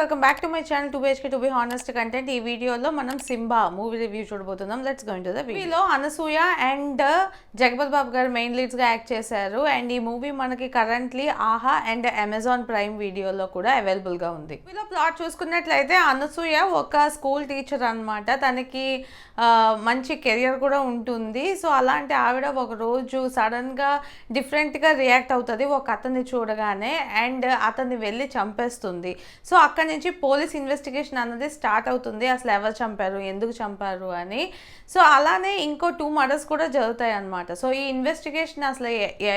Welcome back to my channel 2BHK to be honest content. ఈ వీడియోలో మనం Simba movie review చూడబోతున్నాం. Let's go into the వీడియోలో Anasuya and Jagapathi బాబు గారు మెయిన్ లీడ్స్గా యాక్ట్ చేశారు. అండ్ ఈ మూవీ మనకి కరెంట్లీ ఆహా అండ్ అమెజాన్ ప్రైమ్ వీడియోలో కూడా అవైలబుల్గా ఉంది. వీళ్ళ ప్లాట్ చూసుకున్నట్లయితే అనసూయ ఒక స్కూల్ టీచర్ అనమాట. తనకి మంచి కెరియర్ కూడా ఉంటుంది. సో అలాంటి ఆవిడ ఒక రోజు సడన్గా డిఫరెంట్గా రియాక్ట్ అవుతుంది ఒక అతన్ని చూడగానే. అండ్ అతన్ని వెళ్ళి చంపేస్తుంది. సో అక్కడి నుంచి పోలీస్ ఇన్వెస్టిగేషన్ అన్నది స్టార్ట్ అవుతుంది. అసలు ఎవరు చంపారు, ఎందుకు చంపారు అని. సో అలానే ఇంకో 2 మర్డర్స్ కూడా జరుగుతాయి అన్నమాట. సో ఈ ఇన్వెస్టిగేషన్ అసలు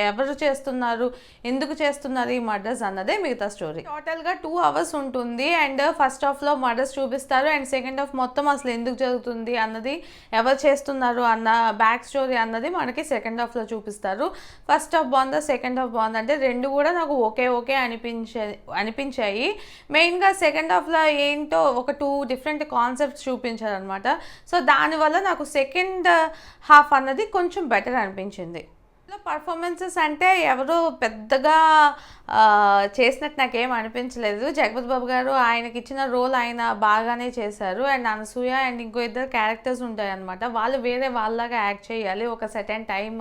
ఎవరు చేస్తున్నారు, ఎందుకు చేస్తున్నారు ఈ మర్డర్స్ అన్నదే మిగతా స్టోరీ. టోటల్గా 2 hours ఉంటుంది. అండ్ ఫస్ట్ హాఫ్లో మర్డర్స్ చూపిస్తారు. అండ్ సెకండ్ హాఫ్ మొత్తం అసలు ఎందుకు జరుగుతుంది అన్నది, ఎవరు చేస్తున్నారు అన్న బ్యాక్ స్టోరీ అన్నది మనకి సెకండ్ హాఫ్లో చూపిస్తారు. ఫస్ట్ హాఫ్ బాగుందా, సెకండ్ హాఫ్ బాగుందా అంటే రెండు కూడా నాకు ఓకే అనిపించాయి. మెయిన్గా సెకండ్ హాఫ్లో ఏంటో ఒక 2 డిఫరెంట్ కాన్సెప్ట్స్ చూపించారనమాట. సో దానివల్ల నాకు సెకండ్ హాఫ్ అన్నది కొంచెం బెటర్ అనిపించింది. పర్ఫార్మెన్సెస్ అంటే ఎవరు పెద్దగా చేసినట్టు నాకేం అనిపించలేదు. జగపతి బాబు గారు ఆయనకి ఇచ్చిన రోల్ ఆయన బాగానే చేశారు. అండ్ అనసూయ అండ్ ఇంకో 2 క్యారెక్టర్స్ ఉంటాయి అన్నమాట. వాళ్ళు వేరే వాళ్ళలాగా యాక్ట్ చేయాలి ఒక సర్టెన్ టైం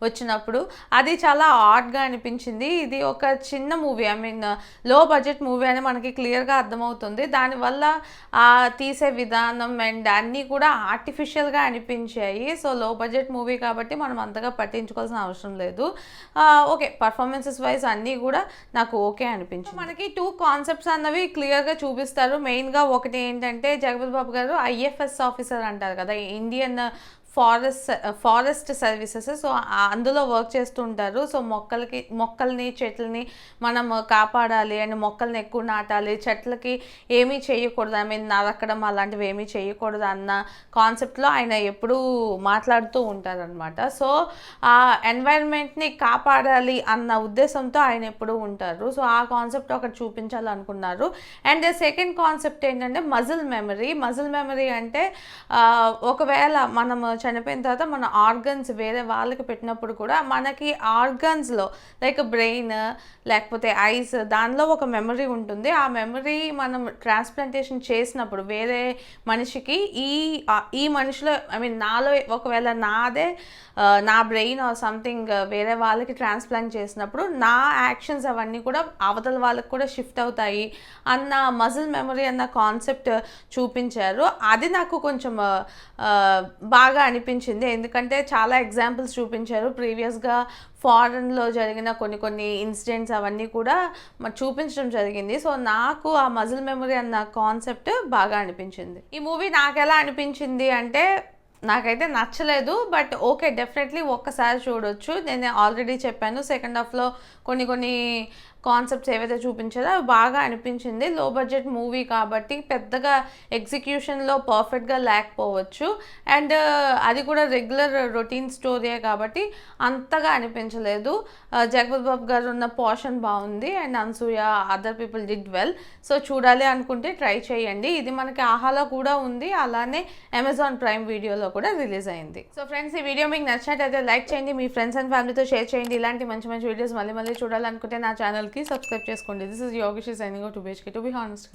వచ్చినప్పుడు. అది చాలా ఆడ్గా అనిపించింది. ఇది ఒక చిన్న మూవీ, ఐ మీన్ లో బడ్జెట్ మూవీ అని మనకి క్లియర్గా అర్థమవుతుంది. దానివల్ల తీసే విధానం అండ్ అన్నీ కూడా ఆర్టిఫిషియల్గా అనిపించాయి. సో లో బడ్జెట్ మూవీ కాబట్టి మనం అంతగా పట్టించుకోవాల్సిన అవసరం లేదు. ఓకే, పర్ఫార్మెన్సెస్ వైజ్ అన్నీ కూడా నాకు ఓకే అనిపించింది. మనకి 2 కాన్సెప్ట్స్ అన్నవి క్లియర్గా చూపిస్తారు. మెయిన్గా ఒకటి ఏంటంటే జగపతి బాబు గారు IFS ఆఫీసర్ అంటారు కదా, ఇండియన్ ఫారెస్ట్ సర్వీసెస్. సో అందులో వర్క్ చేస్తుంటారు. సో మొక్కల్ని చెట్లని మనం కాపాడాలి అండ్ మొక్కల్ని ఎక్కువ నాటాలి, చెట్లకి ఏమీ చేయకూడదు, ఐ మీన్ నరకడం అలాంటివి ఏమీ చేయకూడదు అన్న కాన్సెప్ట్లో ఆయన ఎప్పుడూ మాట్లాడుతూ ఉంటారనమాట. సో ఆ ఎన్వైరన్మెంట్ని కాపాడాలి అన్న ఉద్దేశంతో ఆయన ఎప్పుడూ ఉంటారు. సో ఆ కాన్సెప్ట్ ఒకటి చూపించాలనుకున్నారు. అండ్ సెకండ్ కాన్సెప్ట్ ఏంటంటే మజిల్ మెమరీ అంటే ఒకవేళ మనం చనిపోయిన తర్వాత మన ఆర్గన్స్ వేరే వాళ్ళకి పెట్టినప్పుడు కూడా మనకి ఆర్గన్స్లో లైక్ బ్రెయిన్ లేకపోతే ఐస్ దానిలో ఒక మెమరీ ఉంటుంది. ఆ మెమరీ మనం ట్రాన్స్ప్లాంటేషన్ చేసినప్పుడు వేరే మనిషికి ఈ మనిషిలో, ఐ మీన్ నాలో ఒకవేళ నా బ్రెయిన్ ఆర్ సంథింగ్ వేరే వాళ్ళకి ట్రాన్స్ప్లాంట్ చేసినప్పుడు నా యాక్షన్స్ అవన్నీ కూడా అవతల వాళ్ళకి కూడా షిఫ్ట్ అవుతాయి అన్న మజిల్ మెమరీ అన్న కాన్సెప్ట్ చూపించారు. అది నాకు కొంచెం బాగా అనిపించింది. ఎందుకంటే చాలా ఎగ్జాంపుల్స్ చూపించారు. ప్రీవియస్గా ఫారెన్లో జరిగిన కొన్ని ఇన్సిడెంట్స్ అవన్నీ కూడా చూపించడం జరిగింది. సో నాకు ఆ మజిల్ మెమరీ అన్న కాన్సెప్ట్ బాగా అనిపించింది. ఈ మూవీ నాకు ఎలా అనిపించింది అంటే నాకైతే నచ్చలేదు. బట్ ఓకే, డెఫినెట్లీ ఒక్కసారి చూడొచ్చు. నేను ఆల్రెడీ చెప్పాను సెకండ్ హాఫ్లో కొన్ని కాన్సెప్ట్స్ ఏవైతే చూపించారో అవి బాగా అనిపించింది. లో బడ్జెట్ మూవీ కాబట్టి పెద్దగా ఎగ్జిక్యూషన్లో పర్ఫెక్ట్గా లేకపోవచ్చు. అండ్ అది కూడా రెగ్యులర్ రొటీన్ స్టోరీయే కాబట్టి అంతగా అనిపించలేదు. జగపతి బాబు గారు ఉన్న పోర్షన్ బాగుంది and Anasuya other people did well. So చూడాలి అనుకుంటే ట్రై చేయండి. ఇది మనకి ఆహాలో కూడా ఉంది, అలానే అమెజాన్ ప్రైమ్ వీడియోలో కూడా రిలీజ్ అయింది. సో ఫ్రెండ్స్, ఈ వీడియో మీకు నచ్చినట్టయితే లైక్ చేయండి, మీ ఫ్రెండ్స్ అండ్ ఫ్యామిలీతో షేర్ చేయండి. ఇలాంటి మంచి వీడియోస్ మళ్ళీ చూడాలనుకుంటే నా ఛానల్కి సబ్స్క్రైబ్ చేసుకోండి. This is Yogishi signing off 2BHK to be honest.